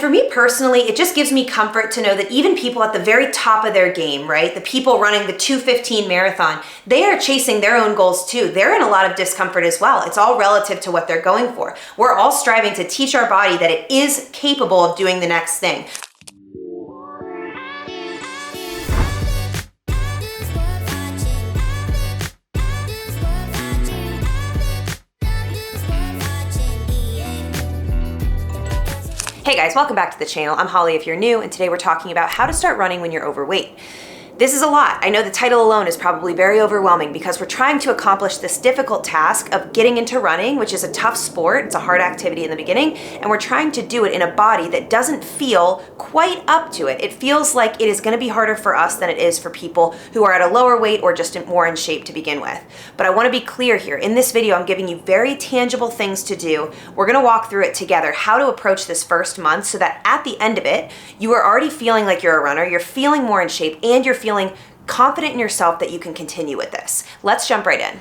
for me personally, it just gives me comfort to know that even people at the very top of their game, right? The people running the 2:15 marathon, they are chasing their own goals too. They're in a lot of discomfort as well. It's all relative to what they're going for. We're all striving to teach our body that it is capable of doing the next thing. Hey guys, welcome back to the channel. I'm Holly if you're new, and today we're talking about how to start running when you're overweight. This is a lot. I know the title alone is probably very overwhelming because we're trying to accomplish this difficult task of getting into running, which is a tough sport. It's a hard activity in the beginning, and we're trying to do it in a body that doesn't feel quite up to it. It feels like it is going to be harder for us than it is for people who are at a lower weight or just more in shape to begin with. But I want to be clear here. In this video, I'm giving you very tangible things to do. We're going to walk through it together, how to approach this first month so that at the end of it, you are already feeling like you're a runner, you're feeling more in shape, and you're feeling confident in yourself that you can continue with this. Let's jump right in.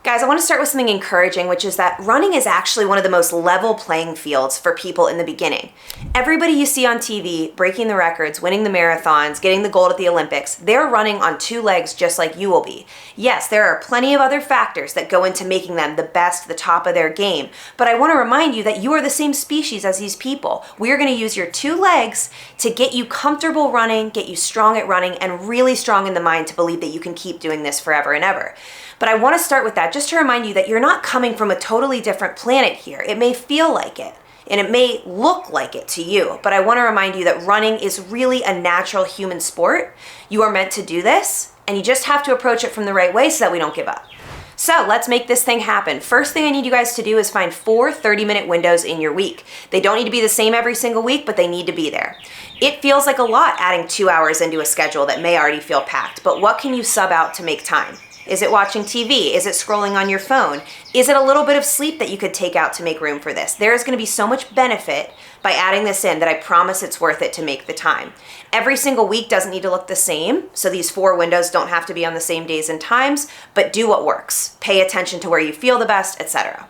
Guys, I want to start with something encouraging, which is that running is actually one of the most level playing fields for people in the beginning. Everybody you see on TV, breaking the records, winning the marathons, getting the gold at the Olympics, they're running on two legs just like you will be. Yes, there are plenty of other factors that go into making them the best, the top of their game, but I want to remind you that you are the same species as these people. We are going to use your two legs to get you comfortable running, get you strong at running, and really strong in the mind to believe that you can keep doing this forever and ever. But I want to start with that just to remind you that you're not coming from a totally different planet here. It may feel like it, and it may look like it to you, but I want to remind you that running is really a natural human sport. You are meant to do this, and you just have to approach it from the right way so that we don't give up. So let's make this thing happen. First thing I need you guys to do is find 4 30-minute windows in your week. They don't need to be the same every single week, but they need to be there. It feels like a lot adding 2 hours into a schedule that may already feel packed, but what can you sub out to make time? Is it watching TV? Is it scrolling on your phone? Is it a little bit of sleep that you could take out to make room for this? There is going to be so much benefit by adding this in that I promise it's worth it to make the time. Every single week doesn't need to look the same, so these 4 windows don't have to be on the same days and times, but do what works. Pay attention to where you feel the best, etc.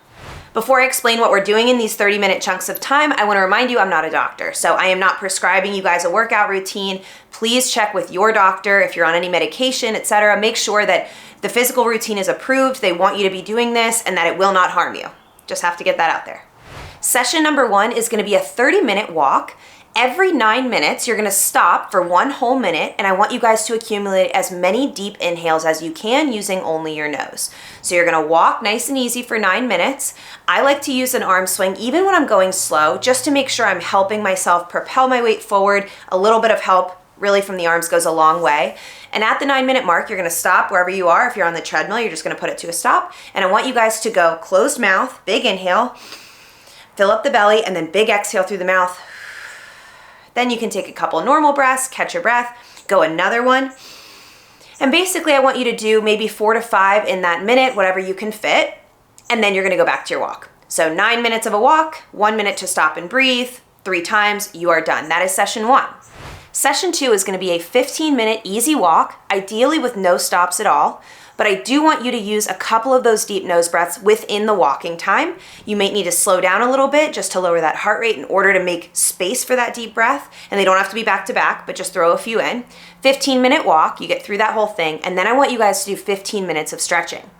Before I explain what we're doing in these 30-minute chunks of time, I want to remind you I'm not a doctor, so I am not prescribing you guys a workout routine. Please check with your doctor if you're on any medication, etc. Make sure that the physical routine is approved, they want you to be doing this, and that it will not harm you. Just have to get that out there. Session number 1 is going to be a 30-minute walk. Every 9 minutes, you're going to stop for 1 whole minute, and I want you guys to accumulate as many deep inhales as you can using only your nose. So you're going to walk nice and easy for 9 minutes. I like to use an arm swing even when I'm going slow, just to make sure I'm helping myself propel my weight forward. A little bit of help really from the arms goes a long way. And at the 9-minute mark, you're going to stop wherever you are. If you're on the treadmill, you're just going to put it to a stop. And I want you guys to go closed mouth, big inhale, fill up the belly, and then big exhale through the mouth. Then you can take a couple normal breaths, catch your breath, go another one. And basically I want you to do maybe 4 to 5 in that minute, whatever you can fit. And then you're going to go back to your walk. So 9 minutes of a walk, 1 minute to stop and breathe, 3 times, you are done. That is session 1. Session 2 is going to be a 15-minute easy walk, ideally with no stops at all. But I do want you to use a couple of those deep nose breaths within the walking time. You may need to slow down a little bit just to lower that heart rate in order to make space for that deep breath. And they don't have to be back to back, but just throw a few in. 15-minute walk, you get through that whole thing. And then I want you guys to do 15 minutes of stretching.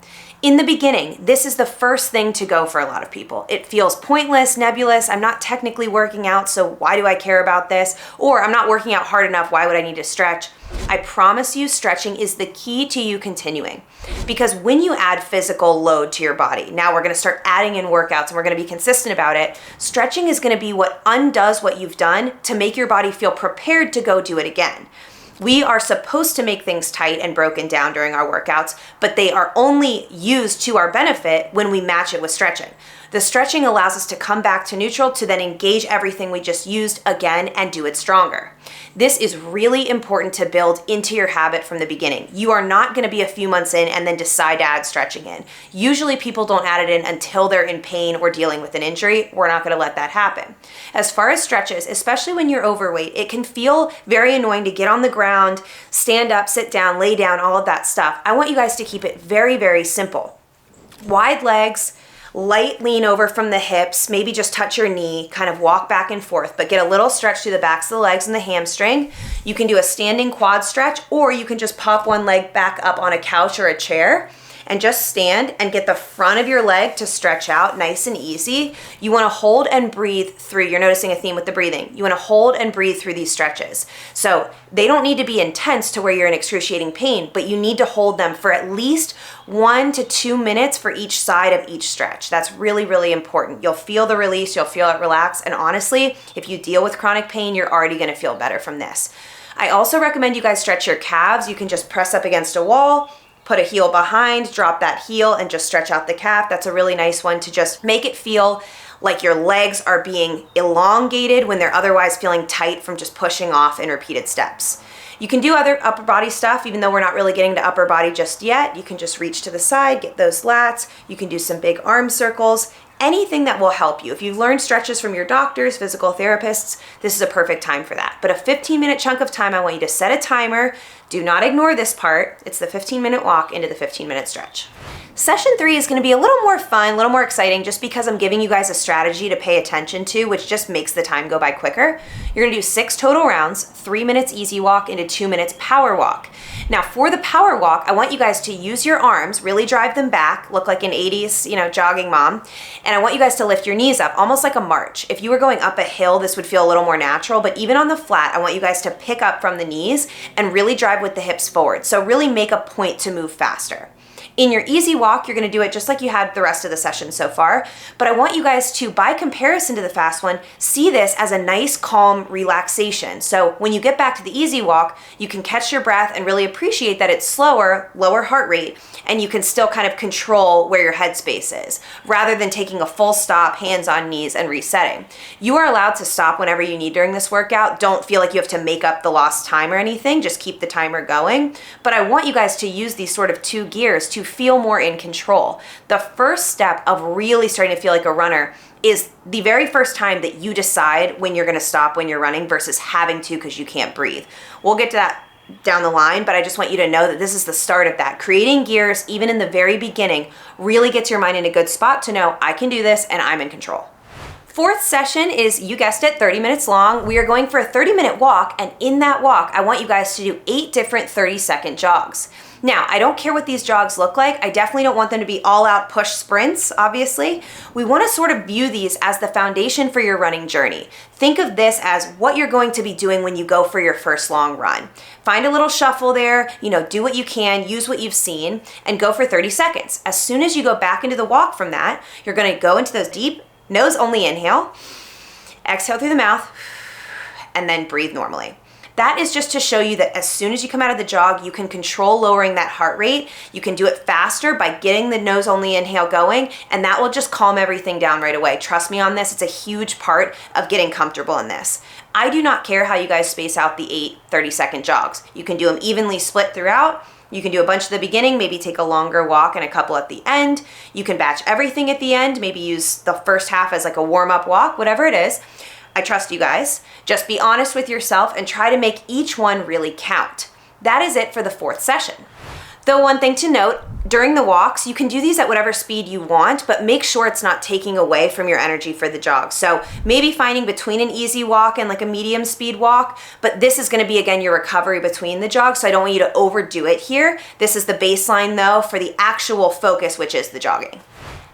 In the beginning, this is the first thing to go for a lot of people. It feels pointless, nebulous. I'm not technically working out, so why do I care about this? Or I'm not working out hard enough, why would I need to stretch? I promise you, stretching is the key to you continuing. Because when you add physical load to your body, now we're gonna start adding in workouts and we're gonna be consistent about it, stretching is gonna be what undoes what you've done to make your body feel prepared to go do it again. We are supposed to make things tight and broken down during our workouts, but they are only used to our benefit when we match it with stretching. The stretching allows us to come back to neutral to then engage everything we just used again and do it stronger. This is really important to build into your habit from the beginning. You are not going to be a few months in and then decide to add stretching in. Usually people don't add it in until they're in pain or dealing with an injury. We're not going to let that happen. As far as stretches, especially when you're overweight, it can feel very annoying to get on the ground, stand up, sit down, lay down, all of that stuff. I want you guys to keep it very, very simple. Wide legs, Light lean over from the hips, maybe just touch your knee, kind of walk back and forth, but get a little stretch through the backs of the legs and the hamstring. You can do a standing quad stretch, or you can just pop one leg back up on a couch or a chair and just stand and get the front of your leg to stretch out nice and easy. You wanna hold and breathe through, you're noticing a theme with the breathing. You wanna hold and breathe through these stretches. So they don't need to be intense to where you're in excruciating pain, but you need to hold them for at least 1 to 2 minutes for each side of each stretch. That's really, really important. You'll feel the release, you'll feel it relax, and honestly, if you deal with chronic pain, you're already gonna feel better from this. I also recommend you guys stretch your calves. You can just press up against a wall, put a heel behind, drop that heel, and just stretch out the calf. That's a really nice one to just make it feel like your legs are being elongated when they're otherwise feeling tight from just pushing off in repeated steps. You can do other upper body stuff, even though we're not really getting to upper body just yet. You can just reach to the side, get those lats. You can do some big arm circles. Anything that will help you. If you've learned stretches from your doctors, physical therapists, this is a perfect time for that. But a 15-minute chunk of time, I want you to set a timer. Do not ignore this part. It's the 15-minute walk into the 15-minute stretch. Session 3 is going to be a little more fun, a little more exciting, just because I'm giving you guys a strategy to pay attention to, which just makes the time go by quicker. You're going to do 6 total rounds, 3 minutes easy walk into 2 minutes power walk. Now for the power walk, I want you guys to use your arms, really drive them back, look like an 80s, jogging mom. And I want you guys to lift your knees up, almost like a march. If you were going up a hill, this would feel a little more natural, but even on the flat, I want you guys to pick up from the knees and really drive with the hips forward. So really make a point to move faster. In your easy walk, you're gonna do it just like you had the rest of the session so far, but I want you guys to, by comparison to the fast one, see this as a nice, calm relaxation. So when you get back to the easy walk, you can catch your breath and really appreciate that it's slower, lower heart rate, and you can still kind of control where your headspace is, rather than taking a full stop, hands on knees, and resetting. You are allowed to stop whenever you need during this workout. Don't feel like you have to make up the lost time or anything, just keep the timer going. But I want you guys to use these sort of 2 gears to feel more in control. The first step of really starting to feel like a runner is the very first time that you decide when you're gonna stop when you're running versus having to because you can't breathe. We'll get to that down the line, but I just want you to know that this is the start of that. Creating gears, even in the very beginning, really gets your mind in a good spot to know I can do this and I'm in control. 4th session is, you guessed it, 30 minutes long. We are going for a 30-minute walk, and in that walk, I want you guys to do 8 different 30-second jogs. Now, I don't care what these jogs look like. I definitely don't want them to be all-out push sprints, obviously. We want to sort of view these as the foundation for your running journey. Think of this as what you're going to be doing when you go for your first long run. Find a little shuffle there, do what you can, use what you've seen, and go for 30 seconds. As soon as you go back into the walk from that, you're going to go into those deep, nose-only inhale, exhale through the mouth, and then breathe normally. That is just to show you that as soon as you come out of the jog, you can control lowering that heart rate. You can do it faster by getting the nose-only inhale going, and that will just calm everything down right away. Trust me on this, it's a huge part of getting comfortable in this. I do not care how you guys space out the 8 30-second jogs. You can do them evenly split throughout. You can do a bunch at the beginning, maybe take a longer walk and a couple at the end. You can batch everything at the end, maybe use the first half as like a warm-up walk, whatever it is. I trust you guys. Just be honest with yourself and try to make each one really count. That is it for the 4th session. Though one thing to note, during the walks, you can do these at whatever speed you want, but make sure it's not taking away from your energy for the jog. So maybe finding between an easy walk and like a medium speed walk, but this is gonna be, again, your recovery between the jogs, so I don't want you to overdo it here. This is the baseline though for the actual focus, which is the jogging.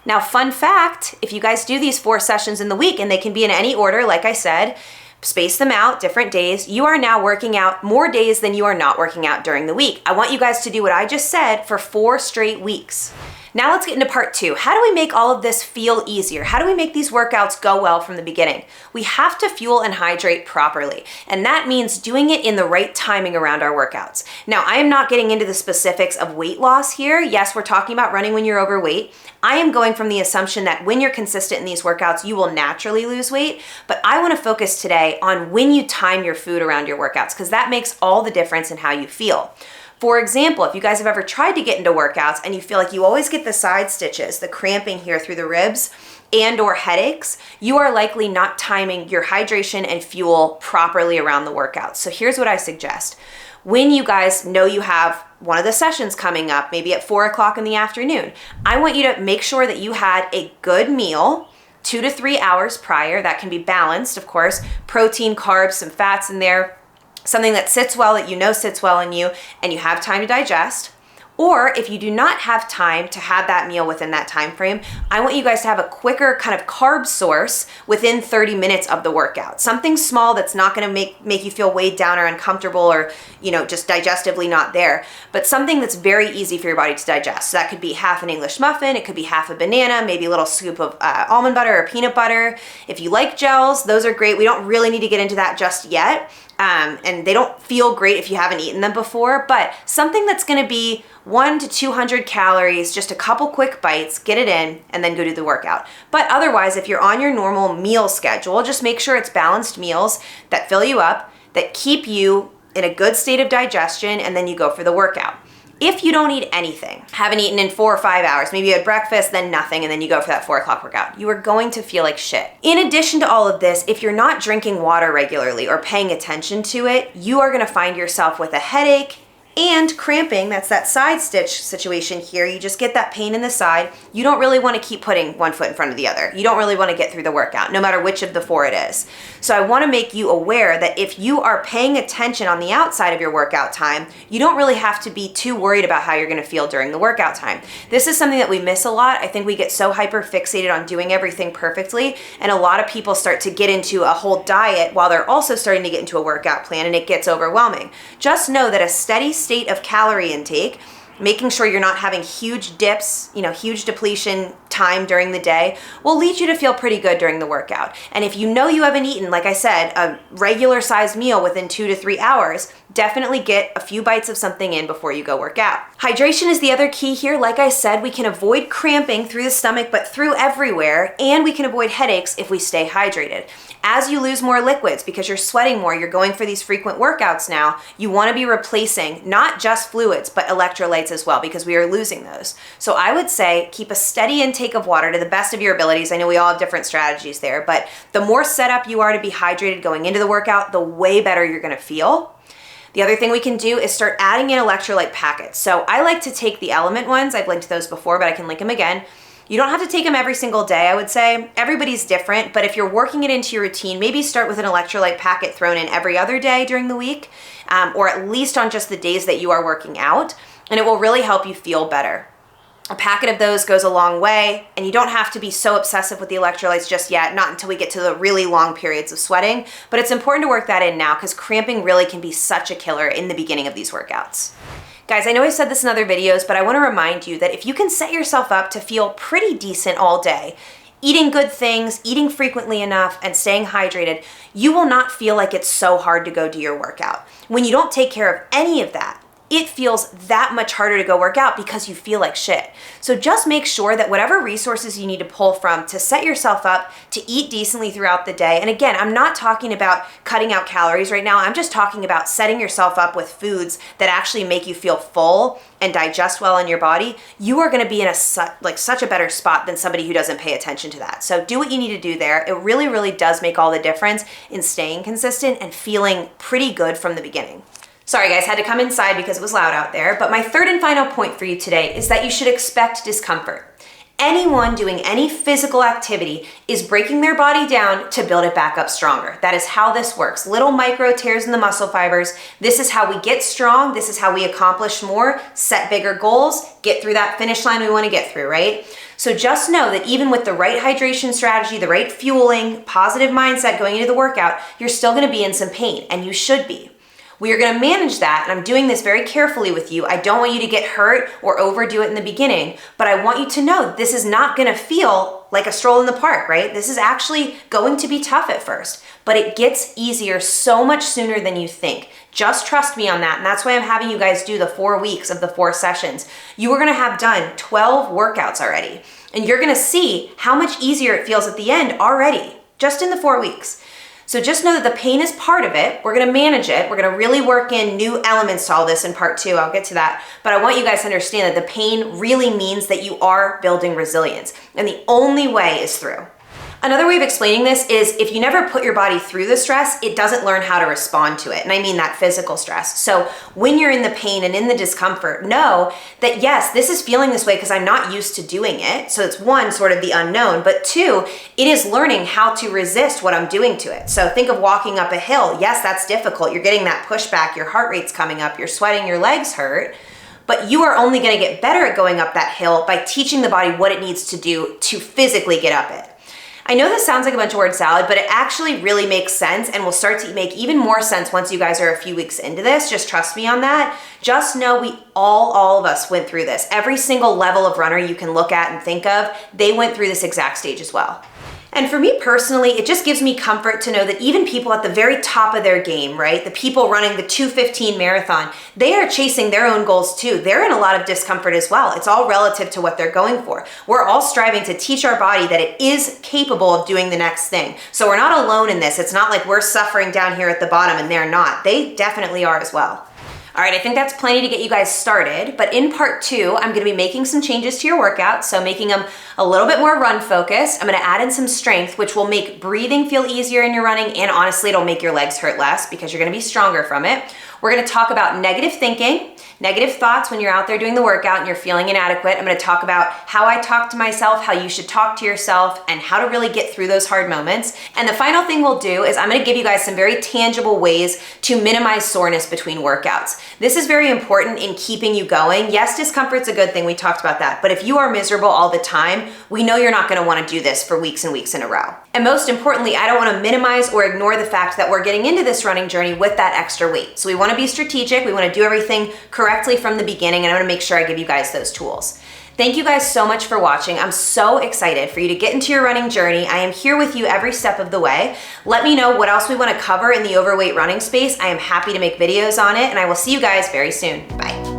Now, fun fact, if you guys do these 4 sessions in the week, and they can be in any order, like I said, space them out, different days, you are now working out more days than you are not working out during the week. I want you guys to do what I just said for 4 straight weeks. Now let's get into part 2. How do we make all of this feel easier? How do we make these workouts go well from the beginning? We have to fuel and hydrate properly, and that means doing it in the right timing around our workouts. Now, I am not getting into the specifics of weight loss here. Yes, we're talking about running when you're overweight. I am going from the assumption that when you're consistent in these workouts, you will naturally lose weight, but I want to focus today on when you time your food around your workouts, because that makes all the difference in how you feel. For example, if you guys have ever tried to get into workouts and you feel like you always get the side stitches, the cramping here through the ribs, and or headaches, you are likely not timing your hydration and fuel properly around the workout. So here's what I suggest. When you guys know you have one of the sessions coming up, maybe at 4 o'clock in the afternoon, I want you to make sure that you had a good meal 2 to 3 hours prior. That can be balanced, of course, protein, carbs, some fats in there, something that sits well, that you know sits well in you, and you have time to digest. Or if you do not have time to have that meal within that time frame, I want you guys to have a quicker kind of carb source within 30 minutes of the workout. Something small that's not gonna make you feel weighed down or uncomfortable or just digestively not there, but something that's very easy for your body to digest. So that could be half an English muffin, it could be half a banana, maybe a little scoop of almond butter or peanut butter. If you like gels, those are great. We don't really need to get into that just yet. And they don't feel great if you haven't eaten them before, but something that's gonna be 100 to 200 calories, just a couple quick bites, get it in, and then go do the workout. But otherwise, if you're on your normal meal schedule, just make sure it's balanced meals that fill you up, that keep you in a good state of digestion, and then you go for the workout. If you don't eat anything, haven't eaten in 4 or 5 hours, maybe you had breakfast, then nothing, and then you go for that 4 o'clock workout, you are going to feel like shit. In addition to all of this, if you're not drinking water regularly or paying attention to it, you are gonna find yourself with a headache and cramping. That's that side stitch situation here. You just get that pain in the side. You don't really want to keep putting one foot in front of the other. You don't really want to get through the workout, no matter which of the 4 it is. So I want to make you aware that if you are paying attention on the outside of your workout time, you don't really have to be too worried about how you're going to feel during the workout time. This is something that we miss a lot. I think we get so hyper fixated on doing everything perfectly, and a lot of people start to get into a whole diet while they're also starting to get into a workout plan, and it gets overwhelming. Just know that a steady state of calorie intake, making sure you're not having huge dips, huge depletion time during the day, will lead you to feel pretty good during the workout. And if you know you haven't eaten, like I said, a regular sized meal within 2 to 3 hours, definitely get a few bites of something in before you go work out. Hydration is the other key here. Like I said, we can avoid cramping through the stomach, but through everywhere, and we can avoid headaches if we stay hydrated. As you lose more liquids, because you're sweating more, you're going for these frequent workouts now, you want to be replacing not just fluids, but electrolytes as well, because we are losing those. So I would say keep a steady intake of water to the best of your abilities. I know we all have different strategies there, but the more set up you are to be hydrated going into the workout, the way better you're going to feel. The other thing we can do is start adding in electrolyte packets. So I like to take the Element ones. I've linked those before, but I can link them again. You don't have to take them every single day, I would say. Everybody's different, but if you're working it into your routine, maybe start with an electrolyte packet thrown in every other day during the week, or at least on just the days that you are working out, and it will really help you feel better. A packet of those goes a long way, and you don't have to be so obsessive with the electrolytes just yet, not until we get to the really long periods of sweating, but it's important to work that in now because cramping really can be such a killer in the beginning of these workouts. Guys, I know I've said this in other videos, but I want to remind you that if you can set yourself up to feel pretty decent all day, eating good things, eating frequently enough, and staying hydrated, you will not feel like it's so hard to go do your workout. When you don't take care of any of that, it feels that much harder to go work out because you feel like shit. So just make sure that whatever resources you need to pull from to set yourself up to eat decently throughout the day. And again, I'm not talking about cutting out calories right now. I'm just talking about setting yourself up with foods that actually make you feel full and digest well in your body. You are gonna be in such a better spot than somebody who doesn't pay attention to that. So do what you need to do there. It really, really does make all the difference in staying consistent and feeling pretty good from the beginning. Sorry guys, had to come inside because it was loud out there, but my third and final point for you today is that you should expect discomfort. Anyone doing any physical activity is breaking their body down to build it back up stronger. That is how this works. Little micro tears in the muscle fibers. This is how we get strong. This is how we accomplish more, set bigger goals, get through that finish line we want to get through, right? So just know that even with the right hydration strategy, the right fueling, positive mindset going into the workout, you're still going to be in some pain, and you should be. We are going to manage that, and I'm doing this very carefully with you. I don't want you to get hurt or overdo it in the beginning, but I want you to know this is not going to feel like a stroll in the park, right? This is actually going to be tough at first, but it gets easier so much sooner than you think. Just trust me on that, and that's why I'm having you guys do the 4 weeks of the 4 sessions. You are going to have done 12 workouts already, and you're going to see how much easier it feels at the end already, just in the 4 weeks. So just know that the pain is part of it. We're gonna manage it. We're gonna really work in new elements to all this in part 2. I'll get to that. But I want you guys to understand that the pain really means that you are building resilience. And the only way is through. Another way of explaining this is if you never put your body through the stress, it doesn't learn how to respond to it. And I mean that physical stress. So when you're in the pain and in the discomfort, know that yes, this is feeling this way because I'm not used to doing it. So it's one, sort of the unknown, but two, it is learning how to resist what I'm doing to it. So think of walking up a hill. Yes, that's difficult. You're getting that pushback, your heart rate's coming up, you're sweating, your legs hurt. But you are only gonna get better at going up that hill by teaching the body what it needs to do to physically get up it. I know this sounds like a bunch of word salad, but it actually really makes sense and will start to make even more sense once you guys are a few weeks into this. Just trust me on that. Just know we all of us went through this. Every single level of runner you can look at and think of, they went through this exact stage as well. And for me personally, it just gives me comfort to know that even people at the very top of their game, right? The people running the 2:15 marathon, they are chasing their own goals too. They're in a lot of discomfort as well. It's all relative to what they're going for. We're all striving to teach our body that it is capable of doing the next thing. So we're not alone in this. It's not like we're suffering down here at the bottom and they're not. They definitely are as well. All right, I think that's plenty to get you guys started, but in part 2, I'm gonna be making some changes to your workouts, so making them a little bit more run focused. I'm gonna add in some strength, which will make breathing feel easier in your running, and honestly, it'll make your legs hurt less because you're gonna be stronger from it. We're gonna talk about negative thinking, negative thoughts when you're out there doing the workout and you're feeling inadequate. I'm gonna talk about how I talk to myself, how you should talk to yourself, and how to really get through those hard moments. And the final thing we'll do is I'm gonna give you guys some very tangible ways to minimize soreness between workouts. This is very important in keeping you going. Yes, discomfort's a good thing, we talked about that, but if you are miserable all the time, we know you're not gonna wanna do this for weeks and weeks in a row. And most importantly, I don't wanna minimize or ignore the fact that we're getting into this running journey with that extra weight. So we wanna be strategic, we wanna do everything correctly from the beginning, and I wanna make sure I give you guys those tools. Thank you guys so much for watching. I'm so excited for you to get into your running journey. I am here with you every step of the way. Let me know what else we wanna cover in the overweight running space. I am happy to make videos on it, and I will see you guys very soon. Bye.